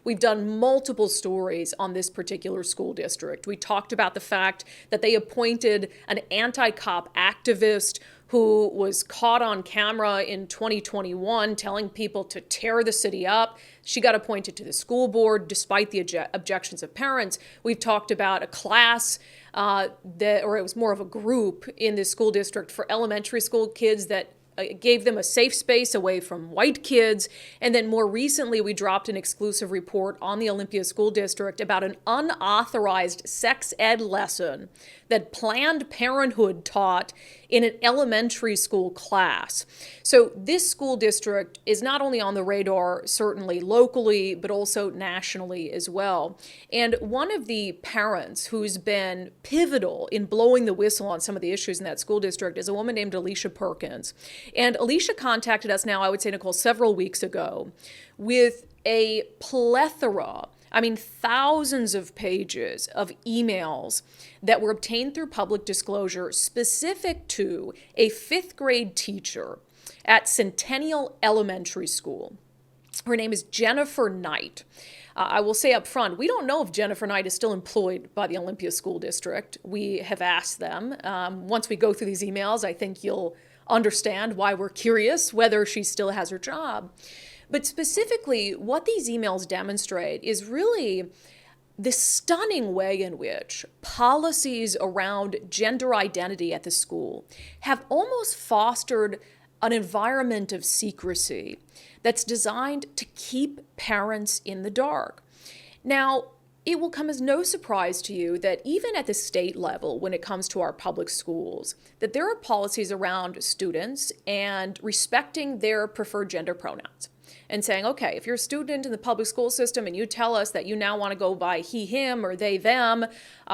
we've done multiple stories on this particular school district. We talked about the fact that they appointed an anti-cop activist who was caught on camera in 2021 telling people to tear the city up. She got appointed to the school board despite the objections of parents. We've talked about a class or it was more of a group in this school district for elementary school kids that gave them a safe space away from white kids. And then more recently, we dropped an exclusive report on the Olympia School District about an unauthorized sex ed lesson that Planned Parenthood taught in an elementary school class. So this school district is not only on the radar, certainly locally, but also nationally as well. And one of the parents who's been pivotal in blowing the whistle on some of the issues in that school district is a woman named Alicia Perkins. And Alicia contacted us now, I would say, Nicole, several weeks ago with a plethora, thousands of pages of emails that were obtained through public disclosure specific to a fifth grade teacher at Centennial Elementary School. Her name is Jennifer Knight. I will say up front, we don't know if Jennifer Knight is still employed by the Olympia School District. We have asked them. Once we go through these emails, I think you'll understand why we're curious whether she still has her job. But specifically, what these emails demonstrate is really the stunning way in which policies around gender identity at the school have almost fostered an environment of secrecy that's designed to keep parents in the dark. Now, it will come as no surprise to you that even at the state level, when it comes to our public schools, that there are policies around students and respecting their preferred gender pronouns. And saying, okay, if you're a student in the public school system and you tell us that you now want to go by he, him, or they, them,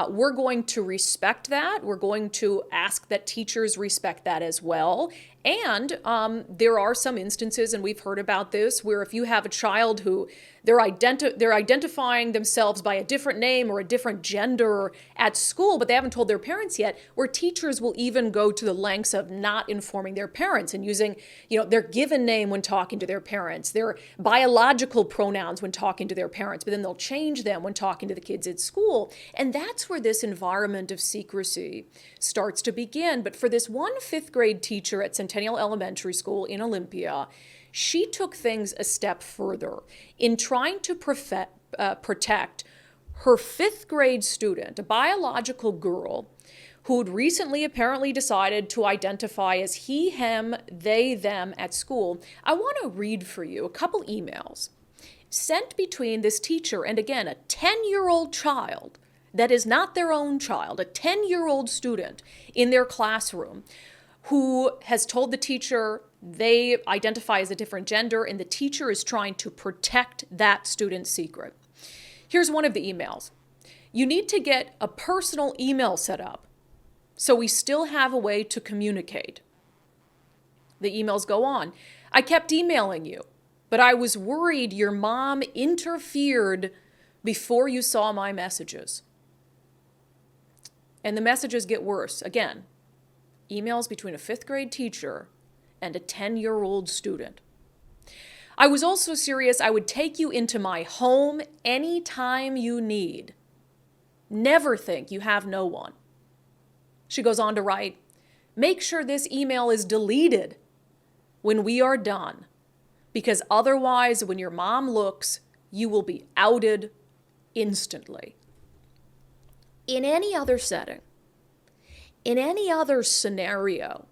we're going to respect that. We're going to ask that teachers respect that as well. And there are some instances, and we've heard about this, where if you have a child who they're identifying themselves by a different name or a different gender at school, but they haven't told their parents yet, where teachers will even go to the lengths of not informing their parents and using, their given name when talking to their parents, their biological pronouns when talking to their parents, but then they'll change them when talking to the kids at school. And that's where this environment of secrecy starts to begin. But for this one fifth grade teacher at Centennial Elementary School in Olympia, she took things a step further in trying to protect her fifth grade student, a biological girl, who'd recently apparently decided to identify as he, him, they, them at school. I want to read for you a couple emails sent between this teacher and, again, a 10-year-old child that is not their own child, a 10-year-old student in their classroom who has told the teacher they identify as a different gender, and the teacher is trying to protect that student's secret. Here's one of the emails. You need to get a personal email set up so we still have a way to communicate. The emails go on. I kept emailing you, but I was worried your mom interfered before you saw my messages. And the messages get worse. Again, emails between a fifth grade teacher and a 10-year-old student. I was also serious. I would take you into my home anytime you need. Never think you have no one. She goes on to write, make sure this email is deleted when we are done, because otherwise, when your mom looks, you will be outed instantly. In any other setting, in any other scenario,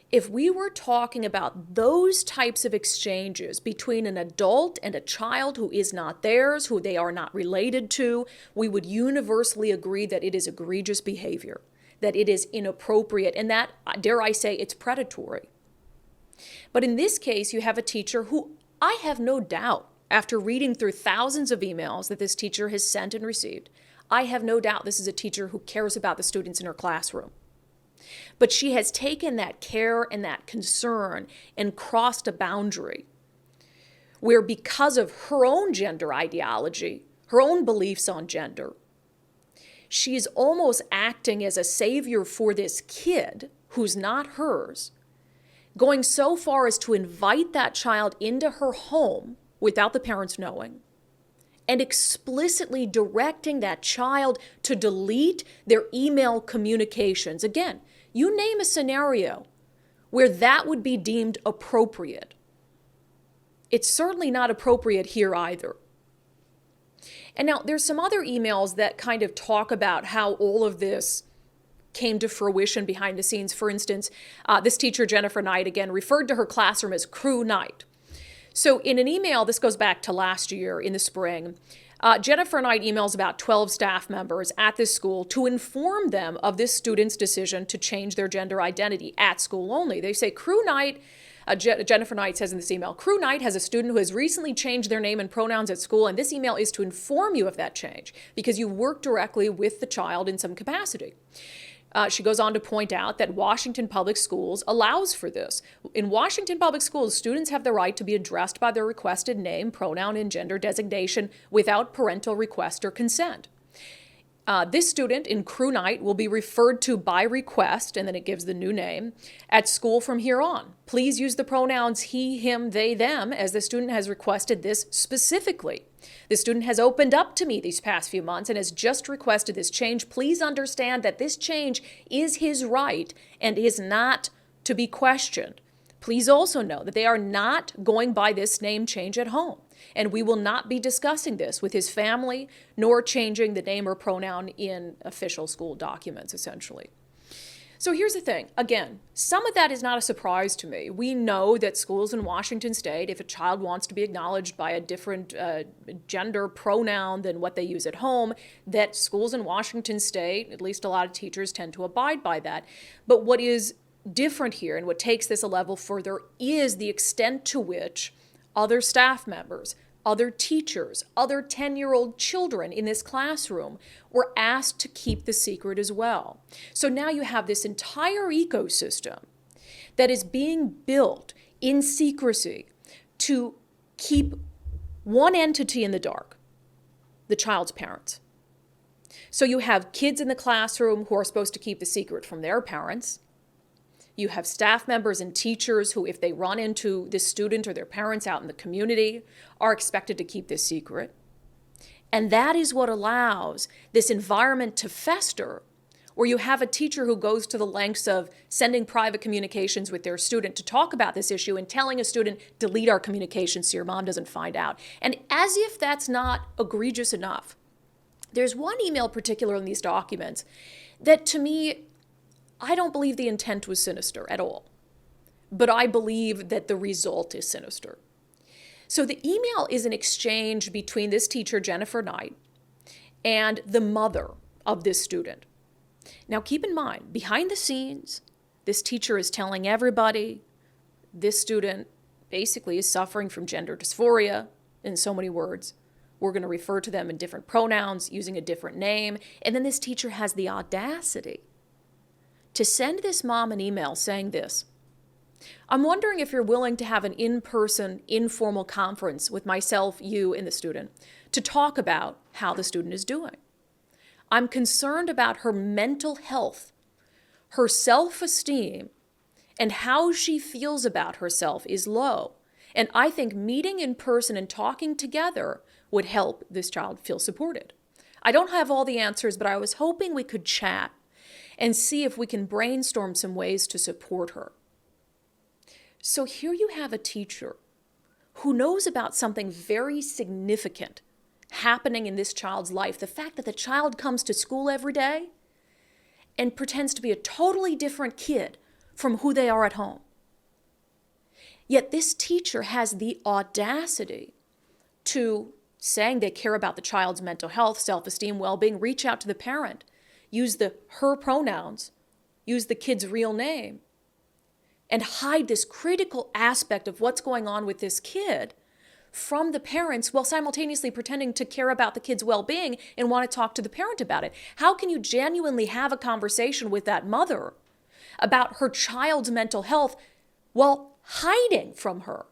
if we were talking about those types of exchanges between an adult and a child who is not theirs, who they are not related to, we would universally agree that it is egregious behavior, that it is inappropriate, and that, dare I say, it's predatory. But in this case, you have a teacher who I have no doubt, after reading through thousands of emails that this teacher has sent and received, I have no doubt this is a teacher who cares about the students in her classroom. But she has taken that care and that concern and crossed a boundary where, because of her own gender ideology, her own beliefs on gender, she is almost acting as a savior for this kid who's not hers, going so far as to invite that child into her home without the parents knowing, and explicitly directing that child to delete their email communications. Again, you name a scenario where that would be deemed appropriate. It's certainly not appropriate here either. And now there's some other emails that kind of talk about how all of this came to fruition behind the scenes. For instance, this teacher, Jennifer Knight, again, referred to her classroom as Crew Night. So in an email, this goes back to last year in the spring, Jennifer Knight emails about 12 staff members at this school to inform them of this student's decision to change their gender identity at school only. They say, Crew Night, Jennifer Knight says in this email, Crew Night has a student who has recently changed their name and pronouns at school, and this email is to inform you of that change because you work directly with the child in some capacity. She goes on to point out that Washington Public Schools allows for this. In Washington Public Schools, students have the right to be addressed by their requested name, pronoun, and gender designation without parental request or consent. This student in Crew Night will be referred to by request, and then it gives the new name, at school from here on. Please use the pronouns he, him, they, them, as the student has requested this specifically. The student has opened up to me these past few months and has just requested this change. Please understand that this change is his right and is not to be questioned. Please also know that they are not going by this name change at home, and we will not be discussing this with his family, nor changing the name or pronoun in official school documents, essentially. So here's the thing. Again, some of that is not a surprise to me. We know that schools in Washington State, if a child wants to be acknowledged by a different gender pronoun than what they use at home, that schools in Washington State, at least a lot of teachers, tend to abide by that. But what is different here and what takes this a level further is the extent to which other staff members, other teachers, other 10-year-old children in this classroom were asked to keep the secret as well. So now you have this entire ecosystem that is being built in secrecy to keep one entity in the dark, the child's parents. So you have kids in the classroom who are supposed to keep the secret from their parents. You have staff members and teachers who, if they run into this student or their parents out in the community, are expected to keep this secret. And that is what allows this environment to fester, where you have a teacher who goes to the lengths of sending private communications with their student to talk about this issue and telling a student, delete our communications so your mom doesn't find out. And as if that's not egregious enough, there's one email particular in these documents that, to me, I don't believe the intent was sinister at all, but I believe that the result is sinister. So the email is an exchange between this teacher, Jennifer Knight, and the mother of this student. Now keep in mind, behind the scenes, this teacher is telling everybody this student basically is suffering from gender dysphoria, in so many words. We're going to refer to them in different pronouns, using a different name. And then this teacher has the audacity to send this mom an email saying this: I'm wondering if you're willing to have an in-person, informal conference with myself, you, and the student to talk about how the student is doing. I'm concerned about her mental health, her self-esteem, and how she feels about herself is low. And I think meeting in person and talking together would help this child feel supported. I don't have all the answers, but I was hoping we could chat and see if we can brainstorm some ways to support her. So here you have a teacher who knows about something very significant happening in this child's life. The fact that the child comes to school every day and pretends to be a totally different kid from who they are at home. Yet this teacher has the audacity to, saying they care about the child's mental health, self-esteem, well-being, reach out to the parent, use the her pronouns, use the kid's real name, and hide this critical aspect of what's going on with this kid from the parents while simultaneously pretending to care about the kid's well-being and want to talk to the parent about it. How can you genuinely have a conversation with that mother about her child's mental health while hiding from her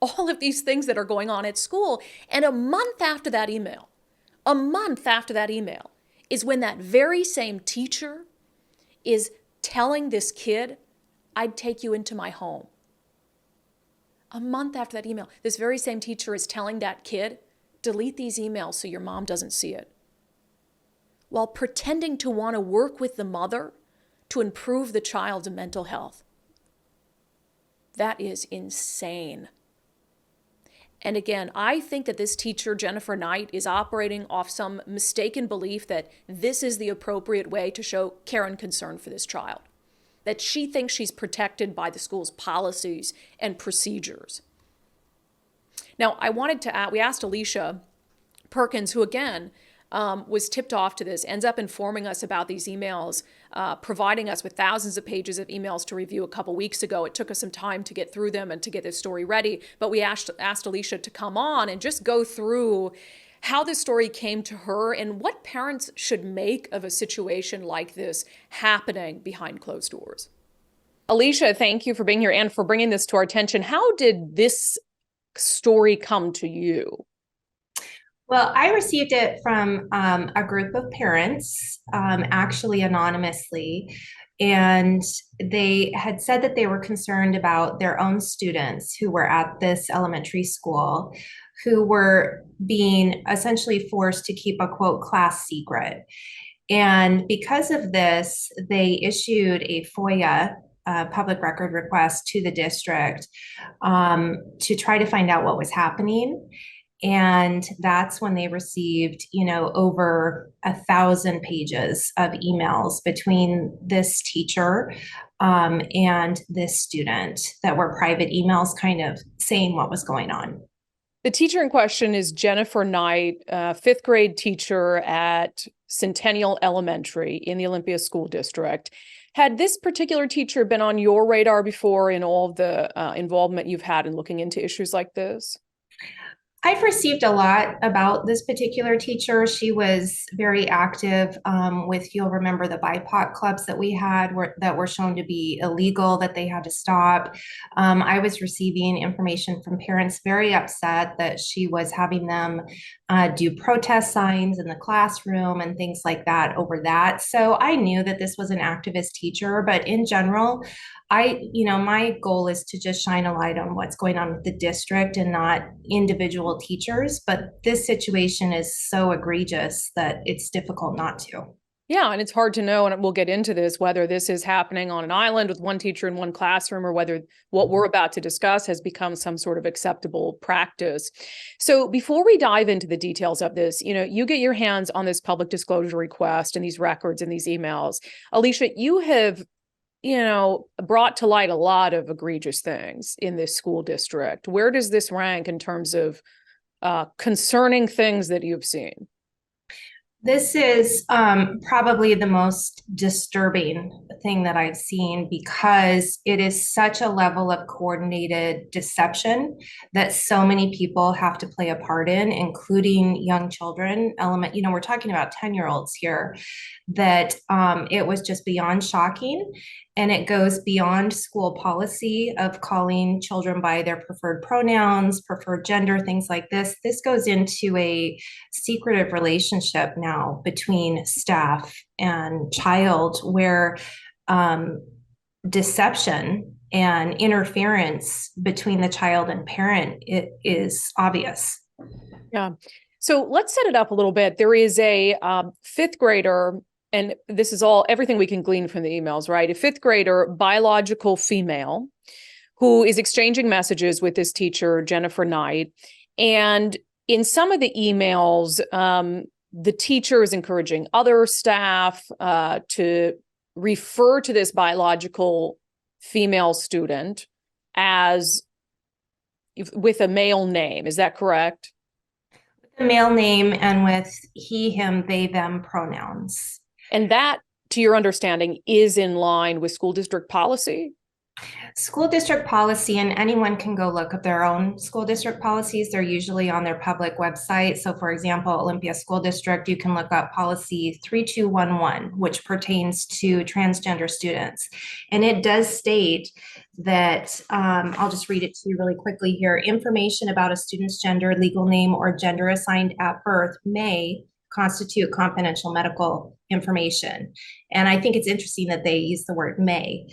all of these things that are going on at school? And a month after that email is when that very same teacher is telling this kid, I'd take you into my home. A month after that email, this very same teacher is telling that kid, delete these emails so your mom doesn't see it, while pretending to want to work with the mother to improve the child's mental health. That is insane. And again, I think that this teacher, Jennifer Knight, is operating off some mistaken belief that this is the appropriate way to show care and concern for this child, that she thinks she's protected by the school's policies and procedures. Now, we asked Alicia Perkins, who again was tipped off to this, ends up informing us about these emails, providing us with thousands of pages of emails to review a couple weeks ago. It took us some time to get through them and to get this story ready, but we asked Alicia to come on and just go through how this story came to her and what parents should make of a situation like this happening behind closed doors. Alicia, thank you for being here and for bringing this to our attention. How did this story come to you? Well, I received it from a group of parents, actually anonymously, and they had said that they were concerned about their own students who were at this elementary school, who were being essentially forced to keep a quote class secret. And because of this, they issued a FOIA, public record request to the district to try to find out what was happening. And that's when they received, over 1,000 pages of emails between this teacher and this student that were private emails kind of saying what was going on. The teacher in question is Jennifer Knight, fifth grade teacher at Centennial Elementary in the Olympia School District. Had this particular teacher been on your radar before in all of the involvement you've had in looking into issues like this? I've received a lot about this particular teacher. She was very active with, you'll remember, the BIPOC clubs that we had that were shown to be illegal, that they had to stop. I was receiving information from parents very upset that she was having them do protest signs in the classroom and things like that over that. So I knew that this was an activist teacher, but in general, my goal is to just shine a light on what's going on with the district and not individual teachers. But this situation is so egregious that it's difficult not to. Yeah, and it's hard to know, and we'll get into this, whether this is happening on an island with one teacher in one classroom or whether what we're about to discuss has become some sort of acceptable practice. So before we dive into the details of this, you get your hands on this public disclosure request and these records and these emails. Alicia, you have brought to light a lot of egregious things in this school district. Where does this rank in terms of concerning things that you've seen? This is probably the most disturbing thing that I've seen because it is such a level of coordinated deception that so many people have to play a part in, including young children. We're talking about 10-year-olds here, that it was just beyond shocking. And it goes beyond school policy of calling children by their preferred pronouns, preferred gender, things like this. This goes into a secretive relationship now between staff and child where deception and interference between the child and parent is obvious. Yeah. So let's set it up a little bit. There is a fifth grader, and this is everything we can glean from the emails, right? A fifth grader, biological female, who is exchanging messages with this teacher, Jennifer Knight. And in some of the emails, the teacher is encouraging other staff to refer to this biological female student as with a male name. Is that correct? The male name and with he, him, they, them pronouns. And that, to your understanding, is in line with school district policy? School district policy, and anyone can go look at their own school district policies. They're usually on their public website. So for example, Olympia School District, you can look up policy 3211, which pertains to transgender students. And it does state that, I'll just read it to you really quickly here. Information about a student's gender, legal name, or gender assigned at birth may constitute confidential medical information. And I think it's interesting that they use the word may.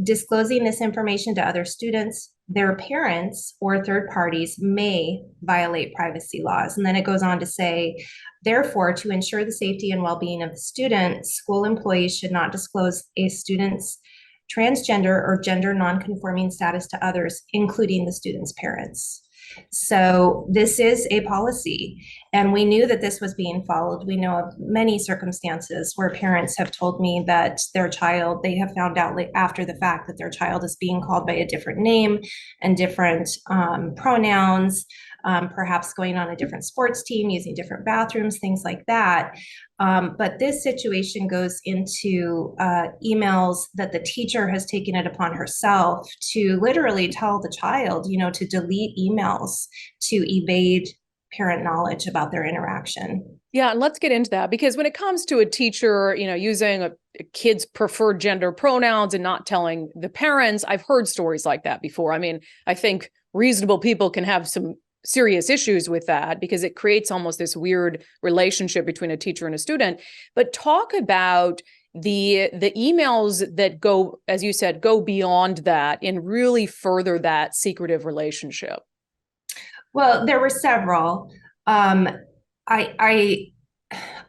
Disclosing this information to other students, their parents or third parties may violate privacy laws. And then it goes on to say, therefore, to ensure the safety and well-being of the student, school employees should not disclose a student's transgender or gender nonconforming status to others, including the student's parents. So this is a policy, and we knew that this was being followed. We know of many circumstances where parents have told me that their child, they have found out after the fact that their child is being called by a different name and different pronouns, perhaps going on a different sports team, using different bathrooms, things like that. But this situation goes into emails that the teacher has taken it upon herself to literally tell the child, to delete emails to evade parent knowledge about their interaction. Yeah, and let's get into that, because when it comes to a teacher, using a kid's preferred gender pronouns and not telling the parents, I've heard stories like that before. I mean, I think reasonable people can have some serious issues with that because it creates almost this weird relationship between a teacher and a student. But talk about the emails that go, as you said, go beyond that and really further that secretive relationship. Well, there were several. I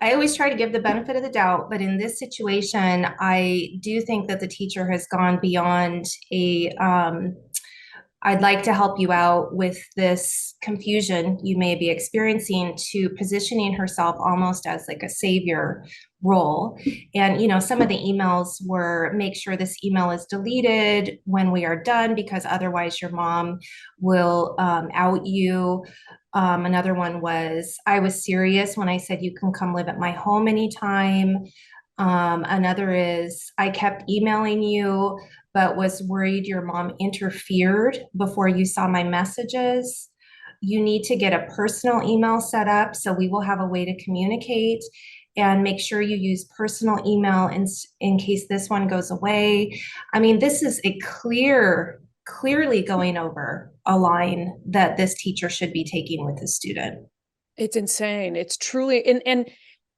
always try to give the benefit of the doubt, but in this situation, I do think that the teacher has gone beyond I'd like to help you out with this confusion you may be experiencing, to positioning herself almost as like a savior role. And, some of the emails were, make sure this email is deleted when we are done, because otherwise your mom will out you. Another one was, I was serious when I said you can come live at my home anytime. Another is, I kept emailing you, but was worried your mom interfered before you saw my messages. You need to get a personal email set up so we will have a way to communicate, and make sure you use personal email in case this one goes away. I mean, this is a clearly going over a line that this teacher should be taking with the student. It's insane. It's truly, and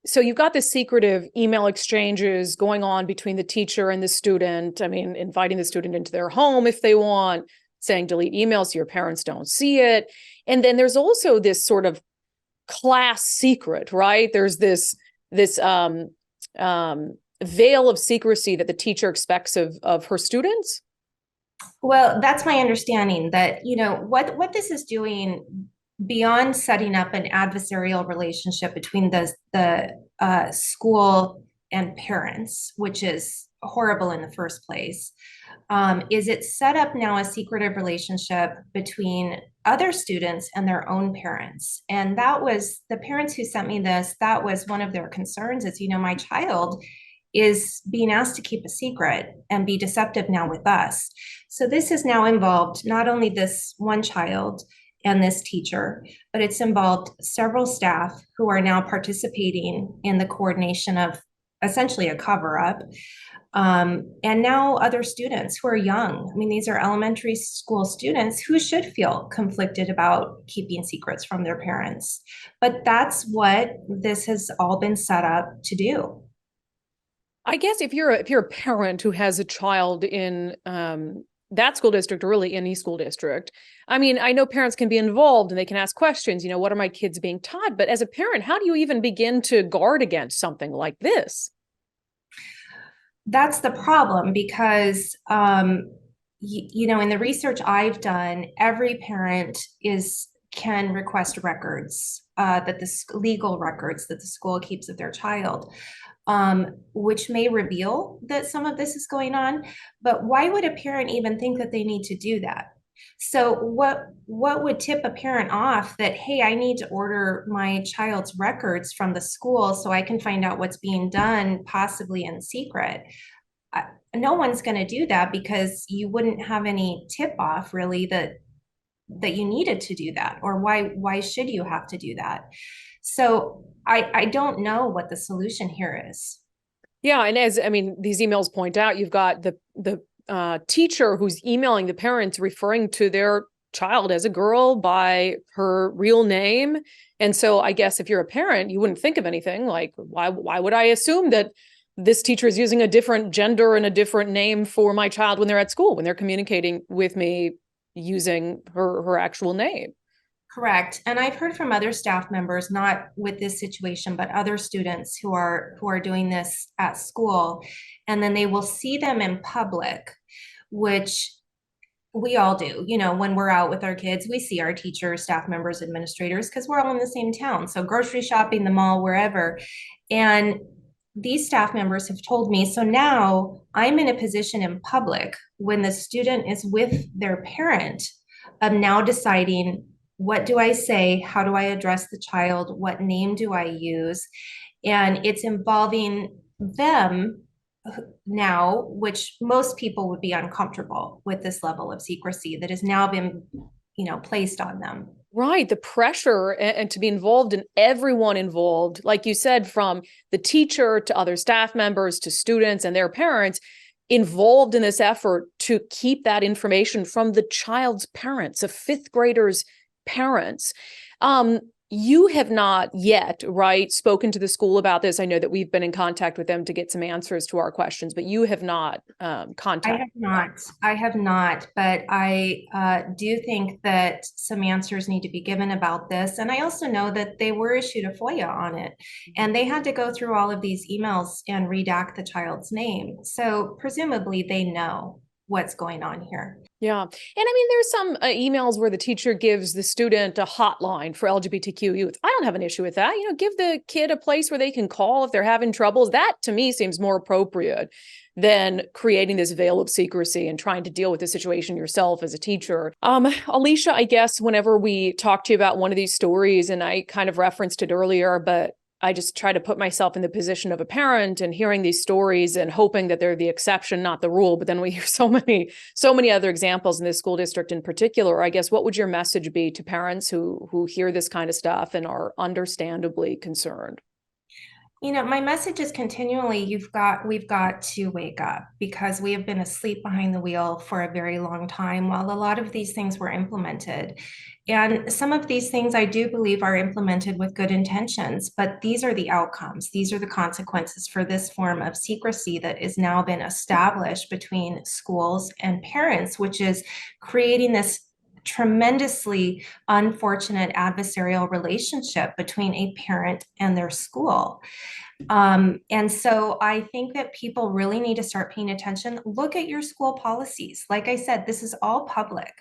so you've got the secretive email exchanges going on between the teacher and the student. I mean, inviting the student into their home if they want, saying delete emails so your parents don't see it. And then there's also this sort of class secret, right? There's this veil of secrecy that the teacher expects of her students. Well, that's my understanding, that, what this is doing, beyond setting up an adversarial relationship between the school and parents, which is horrible in the first place, is it set up now a secretive relationship between other students and their own parents. And that was the parents who sent me this. That was one of their concerns, is, my child is being asked to keep a secret and be deceptive now with us. So this has now involved not only this one child and this teacher, but it's involved several staff who are now participating in the coordination of essentially a cover-up. And now other students who are young. I mean, these are elementary school students who should feel conflicted about keeping secrets from their parents. But that's what this has all been set up to do. I guess if you're a parent who has a child in that school district, or really any school district, I mean, I know parents can be involved and they can ask questions, what are my kids being taught? But as a parent, how do you even begin to guard against something like this? That's the problem, because in the research I've done, every parent can request records, that the legal records that the school keeps of their child, which may reveal that some of this is going on. But why would a parent even think that they need to do that? So what would tip a parent off that, hey, I need to order my child's records from the school so I can find out what's being done, possibly in secret? No one's going to do that, because you wouldn't have any tip off really that you needed to do that, or why should you have to do that? So I don't know what the solution here is. Yeah, and these emails point out, you've got the teacher who's emailing the parents referring to their child as a girl by her real name. And so I guess if you're a parent, you wouldn't think of anything like, why would I assume that this teacher is using a different gender and a different name for my child when they're at school, when they're communicating with me using her actual name. Correct. And I've heard from other staff members, not with this situation, but other students who are doing this at school, and then they will see them in public, which we all do. When we're out with our kids, we see our teachers, staff members, administrators, because we're all in the same town. So grocery shopping, the mall, wherever. And these staff members have told me, so now I'm in a position in public when the student is with their parent of now deciding, what do I say? How do I address the child? What name do I use? And it's involving them now, which most people would be uncomfortable with this level of secrecy that has now been, placed on them. Right. The pressure and to be involved in everyone involved, like you said, from the teacher to other staff members to students and their parents involved in this effort to keep that information from the child's parents, a fifth grader's parents. You have not yet, right, spoken to the school about this. I know that we've been in contact with them to get some answers to our questions, but you have not contacted them. I have not, but I do think that some answers need to be given about this. And I also know that they were issued a FOIA on it, and they had to go through all of these emails and redact the child's name. So presumably they know what's going on here. Yeah. And I mean, there's some emails where the teacher gives the student a hotline for LGBTQ youth. I don't have an issue with that. Give the kid a place where they can call if they're having troubles. That to me seems more appropriate than creating this veil of secrecy and trying to deal with the situation yourself as a teacher. Alicia, I guess whenever we talk to you about one of these stories, and I kind of referenced it earlier, but I just try to put myself in the position of a parent and hearing these stories and hoping that they're the exception, not the rule. But then we hear so many other examples in this school district in particular. I guess, what would your message be to parents who hear this kind of stuff and are understandably concerned? My message is continually, we've got to wake up, because we have been asleep behind the wheel for a very long time while a lot of these things were implemented. And some of these things I do believe are implemented with good intentions, but these are the outcomes. These are the consequences for this form of secrecy that has now been established between schools and parents, which is creating this tremendously unfortunate adversarial relationship between a parent and their school. And so I think that people really need to start paying attention. Look at your school policies. Like I said, this is all public.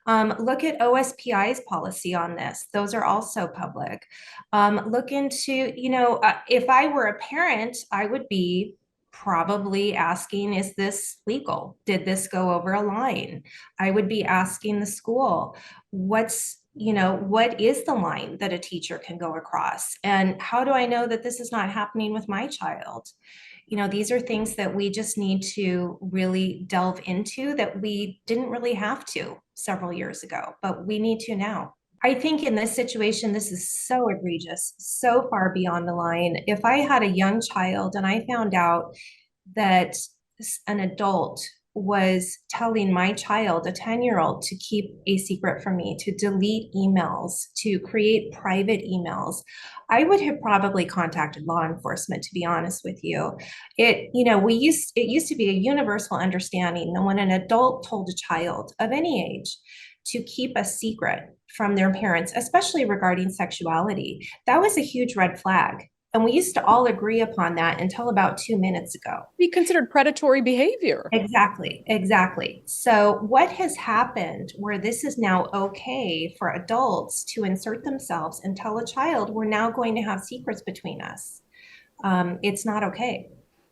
Look at OSPI's policy on this. Those are also public. Look into, if I were a parent, I would be probably asking, is this legal? Did this go over a line? I would be asking the school, what is the line that a teacher can go across? And how do I know that this is not happening with my child? These are things that we just need to really delve into that we didn't really have to several years ago, but we need to now. I think in this situation, this is so egregious, so far beyond the line. If I had a young child and I found out that an adult was telling my child, a 10-year-old, to keep a secret from me, to delete emails, to create private emails, I would have probably contacted law enforcement, to be honest with you. It used to be a universal understanding that when an adult told a child of any age to keep a secret from their parents, especially regarding sexuality, that was a huge red flag. And we used to all agree upon that until about 2 minutes ago. Be considered predatory behavior. Exactly. So what has happened where this is now okay for adults to insert themselves and tell a child, we're now going to have secrets between us? It's not okay.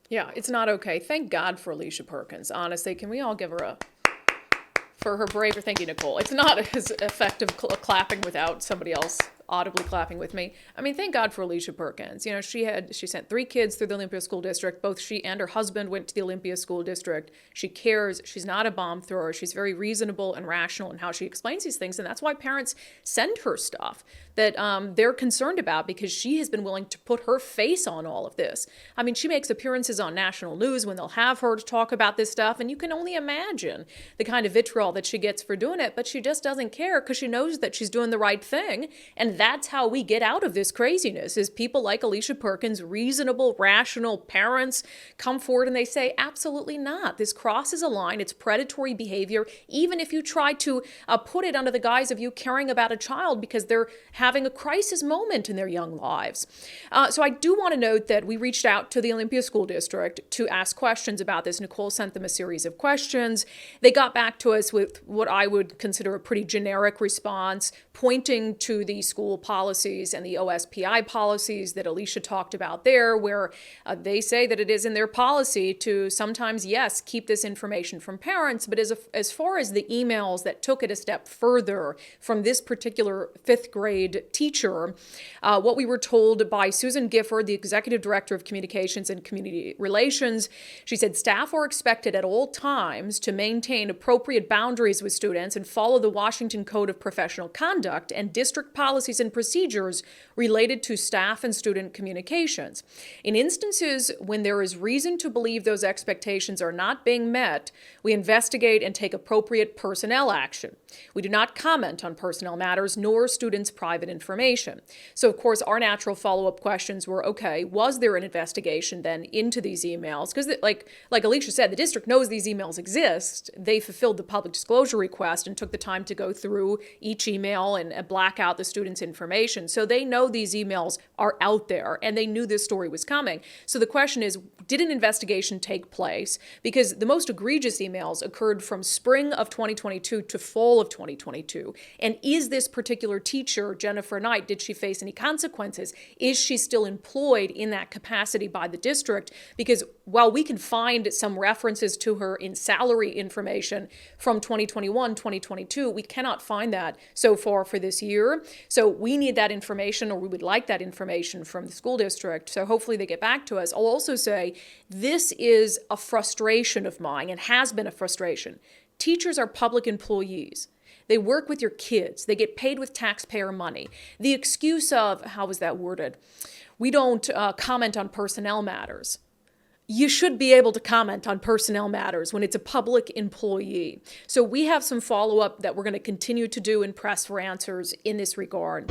Yeah, it's not okay. Thank God for Alicia Perkins. Honestly, can we all give her for her bravery? Thank you, Nicole. It's not as effective clapping without somebody else audibly clapping with me. I mean, thank God for Alicia Perkins. She sent 3 kids through the Olympia School District. Both she and her husband went to the Olympia School District. She cares. She's not a bomb thrower. She's very reasonable and rational in how she explains these things. And that's why parents send her stuff that they're concerned about, because she has been willing to put her face on all of this. I mean, she makes appearances on national news when they'll have her to talk about this stuff. And you can only imagine the kind of vitriol that she gets for doing it. But she just doesn't care, because she knows that she's doing the right thing. And that's how we get out of this craziness, is people like Alicia Perkins, reasonable, rational parents, come forward and they say, absolutely not. This crosses a line. It's predatory behavior, even if you try to put it under the guise of you caring about a child because they're having a crisis moment in their young lives. So I do want to note that we reached out to the Olympia School District to ask questions about this. Nicole sent them a series of questions. They got back to us with what I would consider a pretty generic response, pointing to the school policies and the OSPI policies that Alicia talked about there, where they say that it is in their policy to sometimes, yes, keep this information from parents, but as far as the emails that took it a step further from this particular fifth grade teacher, what we were told by Susan Gifford, the Executive Director of Communications and Community Relations, she said staff are expected at all times to maintain appropriate boundaries with students and follow the Washington Code of Professional Conduct and district policies and procedures related to staff and student communications. In instances when there is reason to believe those expectations are not being met, we investigate and take appropriate personnel action. We do not comment on personnel matters nor students' private information. So, of course, our natural follow-up questions were, okay, was there an investigation then into these emails? Because like Alicia said, the district knows these emails exist. They fulfilled the public disclosure request and took the time to go through each email and black out the student's information. So they know these emails are out there and they knew this story was coming. So the question is, did an investigation take place? Because the most egregious emails occurred from spring of 2022 to fall of 2022. And is this particular teacher, Jennifer Knight, did she face any consequences? Is she still employed in that capacity by the district? Because while we can find some references to her in salary information from 2021, 2022, we cannot find that so far for this year. So we need that information, or we would like that information from the school district. So hopefully they get back to us. I'll also say this is a frustration of mine and has been a frustration. Teachers are public employees. They work with your kids. They get paid with taxpayer money. The excuse of, how was that worded? We don't comment on personnel matters. You should be able to comment on personnel matters when it's a public employee. So we have some follow-up that we're going to continue to do and press for answers in this regard.